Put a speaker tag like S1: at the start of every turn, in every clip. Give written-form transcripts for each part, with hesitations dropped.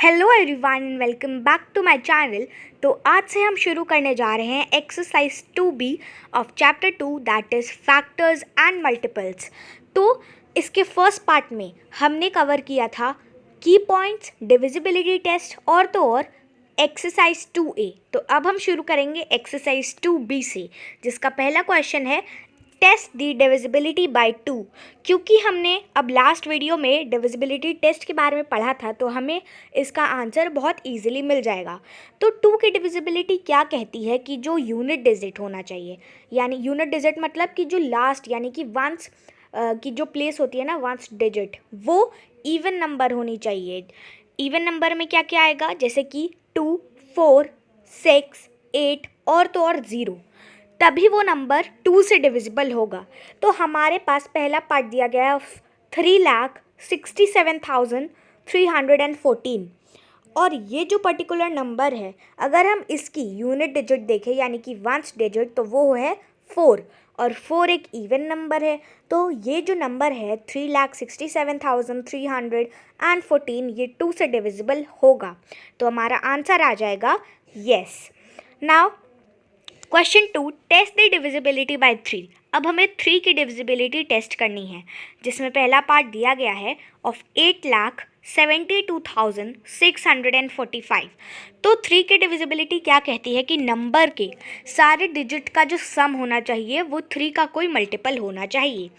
S1: Hello everyone and welcome back to my channel. तो आज से हम शुरू करने जा रहे हैं exercise 2B of chapter 2 that is factors and multiples. तो इसके फर्स्ट पार्ट में हमने कवर किया था की पॉइंट्स, डिविजिबिलिटी टेस्ट और एक्सरसाइज 2A। तो अब हम शुरू करेंगे एक्सरसाइज 2B से, जिसका पहला क्वेश्चन है टेस्ट दी डिविजिबिलिटी बाय 2। क्योंकि हमने अब लास्ट वीडियो में डिविजिबिलिटी टेस्ट के बारे में पढ़ा था तो हमें इसका आंसर बहुत इजीली मिल जाएगा। तो 2 की डिविजिबिलिटी क्या कहती है कि जो यूनिट डिजिट होना चाहिए, यानी यूनिट डिजिट मतलब कि जो लास्ट यानी कि वंस की जो प्लेस होती है ना, वंस डिजिट, वो इवन नंबर होनी चाहिए। इवन नंबर में क्या क्या आएगा, जैसे कि 2, 4, 6, 8 और 0, तभी वो नंबर 2 से डिविजिबल होगा। तो हमारे पास पहला पार्ट दिया गया है 3,67,314 और ये जो पर्टिकुलर नंबर है, अगर हम इसकी यूनिट डिजिट देखें यानी कि वंस डिजिट, तो वो है 4 और 4 एक इवन नंबर है। तो ये जो नंबर है 3,67,314 ये 2 से डिविजिबल होगा। तो हमारा आंसर आ जाएगा yes. Now question 2, test the divisibility by 3। अब हमें 3 की डिविजिबिलिटी टेस्ट करनी है, जिसमें पहला पार्ट दिया गया है ऑफ 8,72,645। तो 3 की डिविजिबिलिटी क्या कहती है कि नंबर के सारे डिजिट का जो सम होना चाहिए वो 3 का कोई मल्टीपल होना चाहिए।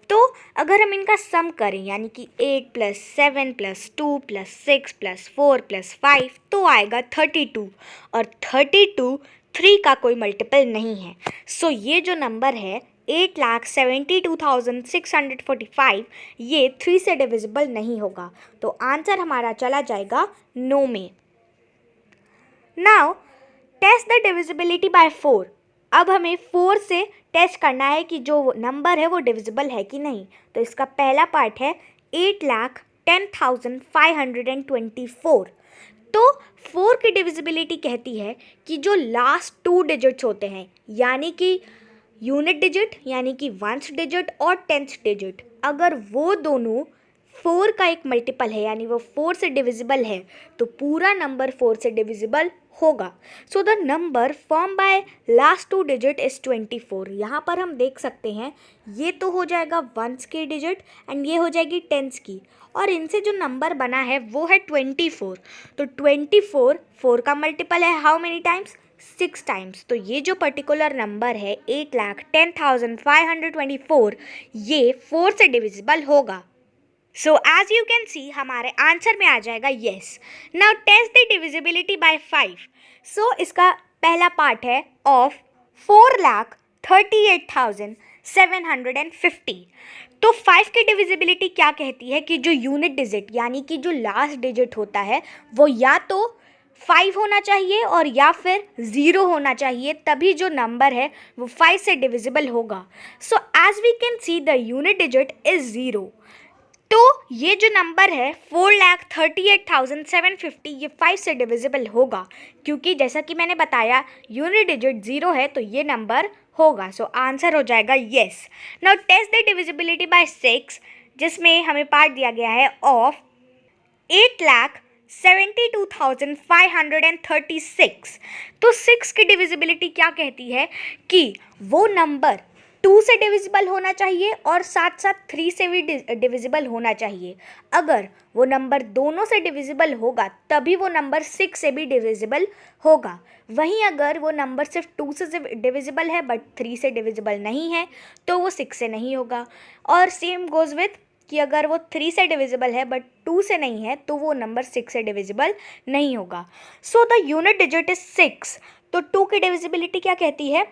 S1: तो अगर हम इनका सम करें यानी कि 8 + 7 + 2 + 6 + 4 + 5 तो आएगा 32 और 32 3 का कोई मल्टीपल नहीं है। सो ये जो नंबर है 8,72,645 ये 3 से डिविजिबल नहीं होगा। तो आंसर हमारा चला जाएगा नो में। Now test the divisibility by 4। अब हमें 4 से टेस्ट करना है कि जो नंबर है वो डिविजिबल है कि नहीं। तो इसका पहला पार्ट है 8,10,524। तो 4 की डिविजिबिलिटी कहती है कि जो लास्ट 2 डिजिट्स होते हैं यानी कि यूनिट डिजिट यानी कि वंस डिजिट और 10th डिजिट, अगर वो दोनों 4 का एक मल्टीपल है यानी वो 4 से डिविजिबल है तो पूरा नंबर 4 से डिविजिबल होगा। So the number form by last 2 digit is 24। यहाँ पर हम देख सकते हैं ये तो हो जाएगा वंस की डिजिट एंड ये हो जाएगी टेंस की, और इनसे जो नंबर बना है वो है 24। तो 24 4 का मल्टीपल है हाउ मेनी टाइम्स, 6 टाइम्स। तो ये जो पर्टिकुलर नंबर है 8,10,524 ये 4 से डिविजिबल होगा। So as you can see हमारे आंसर में आ जाएगा yes. Now test the divisibility by 5। So इसका पहला पार्ट है ऑफ 4,38,750। तो 5 की डिविजिबिलिटी क्या कहती है कि जो यूनिट डिजिट यानी कि जो लास्ट डिजिट होता है वो या तो 5 होना चाहिए और या फिर 0 होना चाहिए, तभी जो नंबर है वो 5 से डिविजिबल होगा। So as we can see the unit digit is 0। तो ये जो नंबर है 4,38,750 ये 5 से डिविजिबल होगा, क्योंकि जैसा कि मैंने बताया यूनिट डिजिट 0 है तो ये नंबर होगा। सो आंसर हो जाएगा yes. Now test the divisibility by 6, जिसमें हमें पार्ट दिया गया है ऑफ 8,72,536। तो 6 की डिविजिबिलिटी क्या कहती है कि वो नंबर 2 से डिविजिबल होना चाहिए और साथ साथ 3 से भी डिविजिबल होना चाहिए। अगर वो नंबर दोनों से डिविजिबल होगा तभी वो नंबर 6 से भी डिविजिबल होगा। वहीं अगर वो नंबर सिर्फ 2 से डिविजिबल है बट 3 से डिविजिबल नहीं है तो वो 6 से नहीं होगा। और सेम गोज़ विथ कि अगर वो 3 से डिविजिबल है बट 2 से नहीं है तो वो नंबर 6 से डिविजिबल नहीं होगा। So the unit digit is 6। तो 2 की डिविजिबिलिटी क्या कहती है,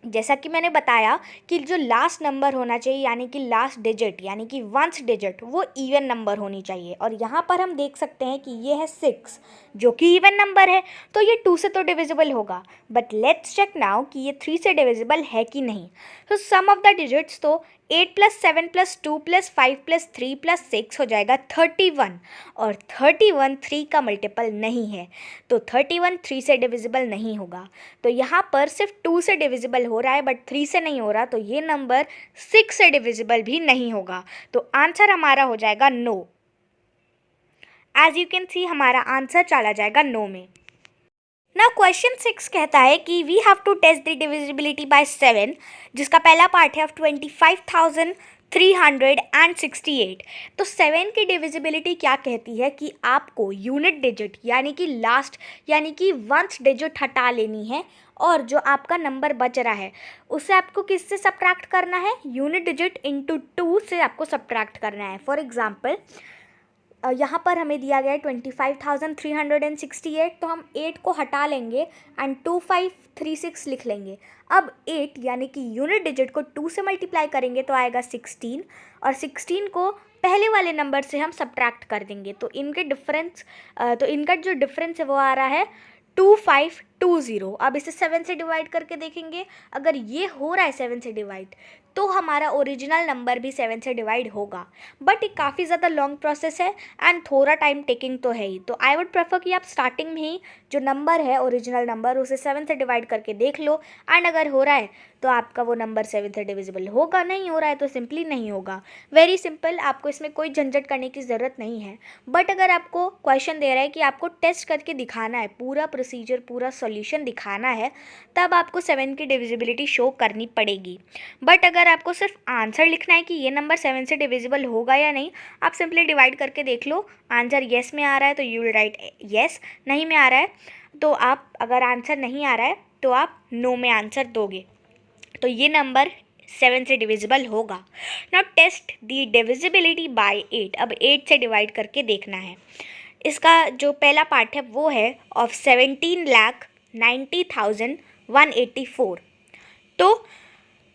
S1: जैसा कि मैंने बताया कि जो लास्ट नंबर होना चाहिए यानी कि लास्ट डिजिट यानी कि वंस डिजिट वो इवन नंबर होनी चाहिए, और यहाँ पर हम देख सकते हैं कि ये है 6 जो कि इवन नंबर है तो ये 2 से तो डिविजिबल होगा। बट लेट्स चेक नाउ कि ये 3 से डिविजिबल है कि नहीं। तो सम ऑफ द डिजिट्स तो 8 + 7 + 2 + 5 + 3 + 6 हो जाएगा 31, और 31 3 का मल्टीपल नहीं है तो 31 3 से डिविजिबल नहीं होगा। तो यहाँ पर सिर्फ 2 से डिविजिबल हो रहा है बट 3 से नहीं हो रहा, तो ये नंबर 6 से डिविजिबल भी नहीं होगा। तो आंसर हमारा हो जाएगा no. As you can see हमारा आंसर चला जाएगा नो में। नाउ क्वेश्चन 6 कहता है कि we have to test the divisibility by 7, जिसका पहला पार्ट है ऑफ 25,368। तो 7 की डिविजिबिलिटी क्या कहती है कि आपको यूनिट डिजिट यानी कि लास्ट यानी कि 1th डिजिट हटा लेनी है, और जो आपका नंबर बच रहा है उसे आपको किससे सब्ट्रैक्ट करना है, यूनिट डिजिट इंटू 2 से आपको सब्ट्रैक्ट करना है। फॉर एग्जाम्पल यहाँ पर हमें दिया गया है 25,368, तो हम 8 को हटा लेंगे एंड 2536 लिख लेंगे। अब 8 यानी कि यूनिट डिजिट को 2 से मल्टीप्लाई करेंगे तो आएगा 16, और 16 को पहले वाले नंबर से हम सब्ट्रैक्ट कर देंगे, तो इनका जो डिफरेंस है वो आ रहा है 2520। अब इसे 7 से डिवाइड करके देखेंगे, अगर ये हो रहा है 7 से डिवाइड तो हमारा ओरिजिनल नंबर भी 7 से डिवाइड होगा। बट ये काफ़ी ज़्यादा लॉन्ग प्रोसेस है एंड थोड़ा टाइम टेकिंग तो है ही, तो आई वुड प्रेफर कि आप स्टार्टिंग में ही जो नंबर है ओरिजिनल नंबर उसे 7 से डिवाइड करके देख लो, एंड अगर हो रहा है तो आपका वो नंबर 7 से डिविजिबल होगा, नहीं हो रहा है तो सिंपली नहीं होगा। वेरी सिंपल, आपको इसमें कोई झंझट करने की ज़रूरत नहीं है। बट अगर आपको क्वेश्चन दे रहा है कि आपको टेस्ट करके दिखाना है, पूरा प्रोसीजर पूरा सॉल्यूशन दिखाना है, तब आपको 7 की डिविजिबिलिटी शो करनी पड़ेगी। बट अगर आपको सिर्फ आंसर लिखना है कि ये नंबर 7 से डिविजिबल होगा या नहीं, आप सिंपली डिवाइड करके देख लो। आंसर येस में आ रहा है तो यू विल राइट येस, नहीं में आ रहा है तो आप, अगर आंसर नहीं आ रहा है तो आप नो में आंसर दोगे, तो ये नंबर 7 से डिविजिबल होगा। Now test the divisibility by 8। अब 8 से डिवाइड करके देखना है। इसका जो पहला पार्ट है वो है ऑफ 17,90,184। तो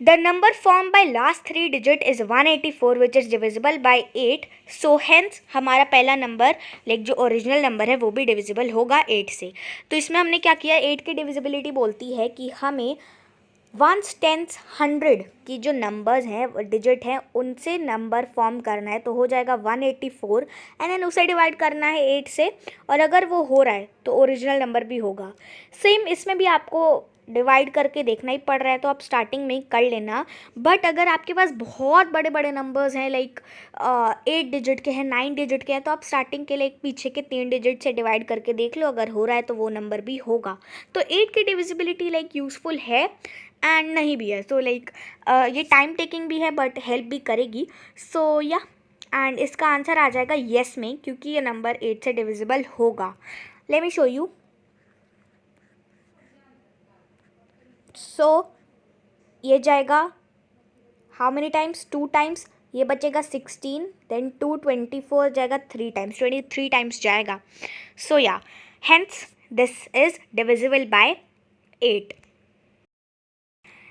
S1: the number form by last 3 digit is 184 which is divisible by 8। So hence हमारा पहला नंबर लाइक जो ओरिजिनल नंबर है वो भी डिविजिबल होगा 8 से। तो इसमें हमने क्या किया, 8 की डिविजिबिलिटी बोलती है कि हमें 1s 10s 100 की जो नंबर्स हैं डिजिट हैं उनसे नंबर फॉर्म करना है, तो हो जाएगा 184 एंड देन उसे डिवाइड करना है 8 से, और अगर वो हो रहा है तो ओरिजिनल नंबर भी होगा। सेम इसमें भी आपको डिवाइड करके देखना ही पड़ रहा है, तो आप स्टार्टिंग में ही कर लेना। बट अगर आपके पास बहुत बड़े बड़े नंबर्स हैं लाइक 8 डिजिट के हैं 9 डिजिट के हैं, तो आप स्टार्टिंग के लिए पीछे के 3 डिजिट से डिवाइड करके देख लो, अगर हो रहा है तो वो नंबर भी होगा। तो 8 की डिविजिबिलिटी लाइक यूज़फुल है एंड नहीं भी है, सो लाइक ये टाइम टेकिंग भी है बट हेल्प भी करेगी। सो या एंड इसका आंसर आ जाएगा येस में, क्योंकि ये नंबर 8 से डिविजिबल होगा। Let me show you. So ये जाएगा हाउ मेनी टाइम्स, 2 टाइम्स, ये बचेगा 16, देन 2 24 जाएगा 3 टाइम्स, 23 टाइम्स जाएगा। सो या hence this is divisible by 8।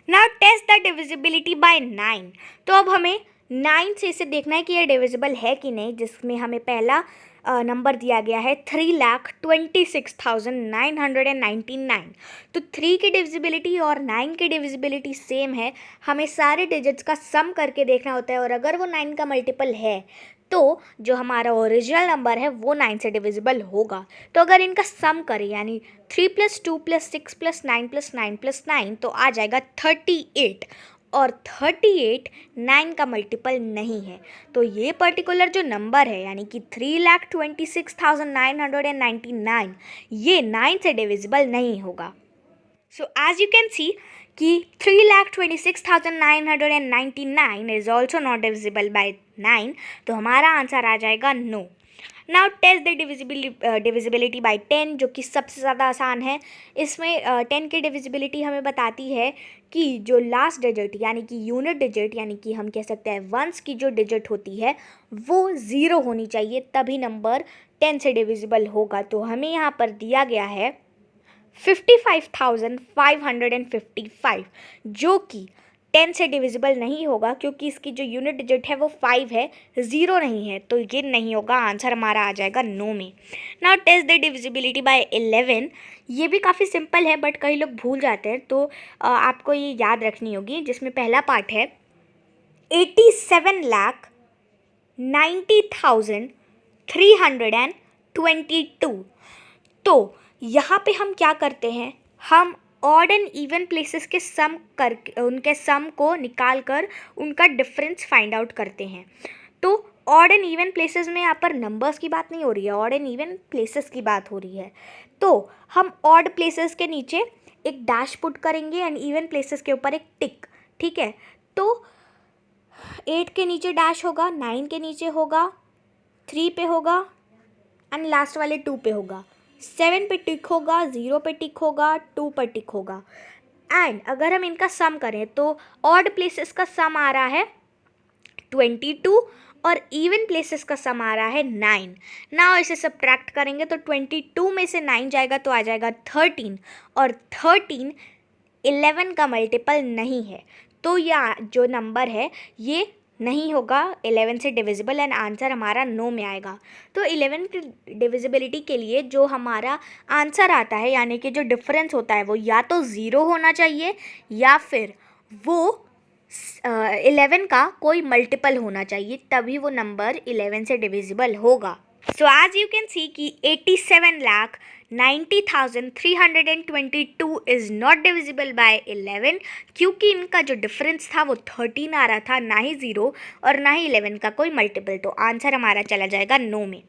S1: Now test the divisibility by 9। तो अब हमें 9 से इसे देखना है कि ये डिविजिबल है कि नहीं, जिसमें हमें पहला नंबर दिया गया है 3,26,999। तो 3 की डिविजिबिलिटी और 9 की डिविजिबिलिटी सेम है, हमें सारे डिजिट्स का सम करके देखना होता है, और अगर वो 9 का मल्टीपल है तो जो हमारा ओरिजिनल नंबर है वो 9 से डिविजिबल होगा। तो अगर इनका सम करें यानी 3 + 2 + 6 + 9 + 9 + 9 तो आ जाएगा 38, और 38 9 का मल्टीपल नहीं है। तो ये पर्टिकुलर जो नंबर है यानी कि 3,26,999 ये 9 से डिविजिबल नहीं होगा। So as you can see कि 3,26,999 is also not divisible by 9, तो हमारा आंसर आ जाएगा no. Now test the divisibility by 10, जो कि सबसे ज़्यादा आसान है। इसमें 10 की डिविजिबिलिटी हमें बताती है कि जो लास्ट डिजिट यानी कि यूनिट डिजिट यानी कि हम कह सकते हैं 1s की जो डिजिट होती है वो 0 होनी चाहिए, तभी नंबर 10 से डिविजिबल होगा। तो हमें यहाँ पर दिया गया है 55,555, जो कि 10 से डिविजिबल नहीं होगा क्योंकि इसकी जो यूनिट डिजिट है वो 5 है, 0 नहीं है, तो ये नहीं होगा। आंसर हमारा आ जाएगा नो में। Now test the divisibility by 11। ये भी काफ़ी सिंपल है बट कई लोग भूल जाते हैं, तो आपको ये याद रखनी होगी, जिसमें पहला पार्ट है 87,90,322। तो यहाँ पे हम क्या करते हैं, हम ऑड एंड इवन प्लेसेस के सम करके उनके सम को निकाल कर उनका डिफरेंस फाइंड आउट करते हैं। तो ऑड एंड इवन प्लेसेस में यहाँ पर नंबर्स की बात नहीं हो रही है, ऑड एंड इवन प्लेसेस की बात हो रही है। तो हम ऑड प्लेसेस के नीचे एक डैश पुट करेंगे एंड इवन प्लेसेस के ऊपर एक टिक, ठीक है। तो 8 के नीचे डैश होगा, 9 के नीचे होगा, 3 पे होगा एंड लास्ट वाले 2 पे होगा, 7 पे टिक होगा, 0 पे टिक होगा, 2 पर टिक होगा। एंड अगर हम इनका सम करें तो ऑड प्लेसेस का सम आ रहा है 22 और इवन प्लेसेस का सम आ रहा है 9। नाउ इसे सब्ट्रैक्ट करेंगे तो 22 में से 9 जाएगा तो आ जाएगा 13, और 13 11 का मल्टीपल नहीं है, तो यह जो नंबर है ये नहीं होगा 11 से डिविजिबल एंड आंसर हमारा 9 में आएगा। तो 11 की डिविजिबिलिटी के लिए जो हमारा आंसर आता है, यानी कि जो डिफरेंस होता है, वो या तो 0 होना चाहिए या फिर वो 11 का कोई मल्टीपल होना चाहिए, तभी वो नंबर 11 से डिविजिबल होगा। So as you can see कि 87,90,322 इज़ नॉट डिविजिबल बाय 11, क्योंकि इनका जो डिफरेंस था वो 13 आ रहा था, ना ही 0 और ना ही 11 का कोई मल्टीपल। तो आंसर हमारा चला जाएगा 9 में।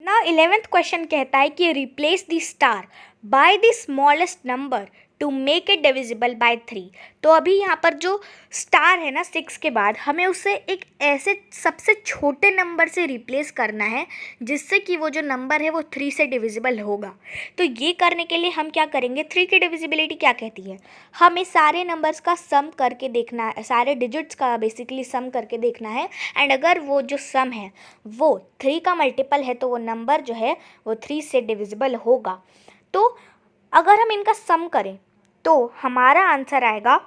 S1: ना 11th क्वेश्चन कहता है कि replace the star by the smallest number two make it divisible by 3। तो अभी यहाँ पर जो स्टार है ना 6 के बाद, हमें उसे एक ऐसे सबसे छोटे नंबर से रिप्लेस करना है जिससे कि वो जो नंबर है वो 3 से डिविजिबल होगा। तो ये करने के लिए हम क्या करेंगे, 3 की डिविजिबिलिटी क्या कहती है, हमें सारे नंबर्स का सम करके देखना है, सारे डिजिट्स का बेसिकली सम करके देखना है। एंड अगर वो जो सम है वो 3 का मल्टीपल है तो वो नंबर जो है वो 3 से डिविजिबल होगा। तो अगर हम इनका सम करें तो हमारा आंसर आएगा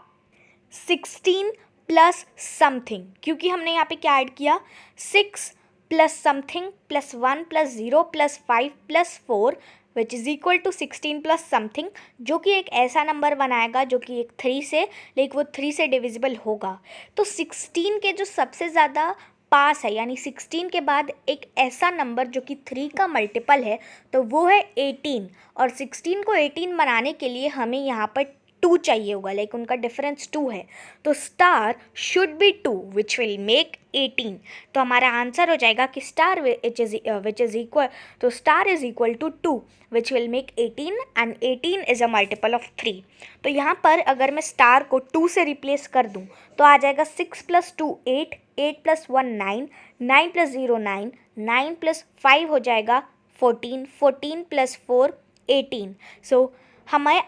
S1: 16 प्लस समथिंग, क्योंकि हमने यहाँ पे क्या ऐड किया, 6 plus something plus 1 plus 0 plus 5 plus 4 which is equal to 16 plus something, जो कि एक ऐसा नंबर बनाएगा जो कि एक 3 से, लेकिन वो 3 से डिविजिबल होगा। तो 16 के जो सबसे ज़्यादा पास है, यानी 16 के बाद एक ऐसा नंबर जो कि 3 का मल्टीपल है, तो वो है 18। और 16 को 18 बनाने के लिए हमें यहाँ पर 2 चाहिए होगा, लाइक उनका डिफरेंस 2 है, तो star should be 2 which will make 18। तो हमारा आंसर हो जाएगा कि स्टार विच इज इक्वल, तो star is equal to 2 which will make 18 and 18 is a multiple of 3। तो यहाँ पर अगर मैं स्टार को 2 से रिप्लेस कर दूँ तो आ जाएगा 6 प्लस 2 8, 8 प्लस 1 9, 9 प्लस 0 9, 9 प्लस 5 हो जाएगा 14, 14 प्लस 4 18। सो हमें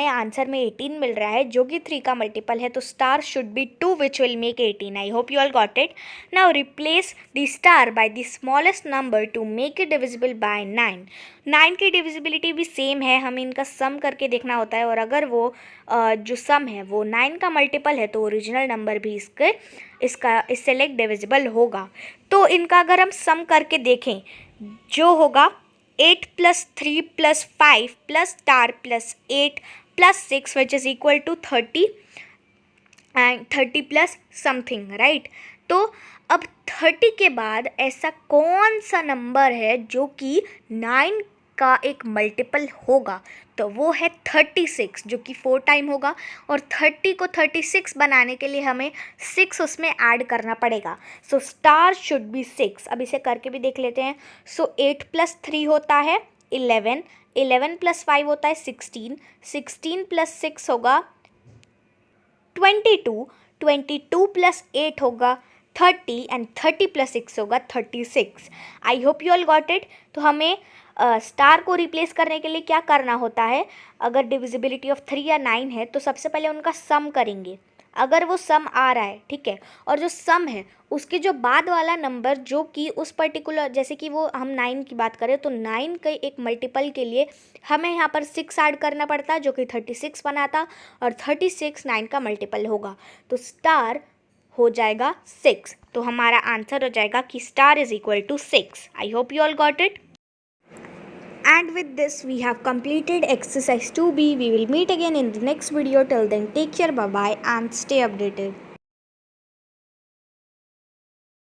S1: आंसर में 18 मिल रहा है जो कि 3 का मल्टीपल है, तो star should be 2 which will make 18। I hope you all got it. Now replace the star by the smallest number two make it divisible by 9। 9 की डिविजिबिलिटी भी सेम है, हमें इनका सम करके देखना होता है, और अगर वो जो सम है वो 9 का मल्टीपल है तो ओरिजिनल नंबर भी इससे लाइक डिविजिबल होगा। तो इनका अगर हम सम करके देखें, जो होगा 8 plus 3 plus 5 plus star plus 8 plus 6 which is equal to 30 and 30 plus something, right. तो अब 30 के बाद ऐसा कौन सा नंबर है जो कि 9 का एक मल्टीपल होगा, तो वो है 36, जो कि 4 टाइम होगा, और 30 को 36 बनाने के लिए हमें 6 उसमें ऐड करना पड़ेगा। So star should B 6। अब इसे करके भी देख लेते हैं। सो 8 प्लस 3 होता है 11, 11 प्लस 5 होता है 16, 16 प्लस 6 होगा 22, 22 प्लस 8 होगा 30 एंड 30 प्लस 6 होगा 36। आई hope you all got it. तो हमें स्टार को रिप्लेस करने के लिए क्या करना होता है, अगर डिविजिबिलिटी ऑफ 3 या 9 है तो सबसे पहले उनका सम करेंगे, अगर वो सम आ रहा है, ठीक है, और जो सम है उसके जो बाद वाला नंबर जो कि उस पर्टिकुलर, जैसे कि वो हम 9 की बात करें तो 9 के एक मल्टीपल के लिए हमें यहाँ पर 6 ऐड करना पड़ता है जो कि 36 बनाता, और 36 9 का मल्टीपल होगा, तो स्टार हो जाएगा 6। तो हमारा आंसर हो जाएगा कि star is equal to 6। I hope you all got it. And with this we have completed exercise 2B. We will meet again in the next video. Till then, take care, bye bye, and stay updated.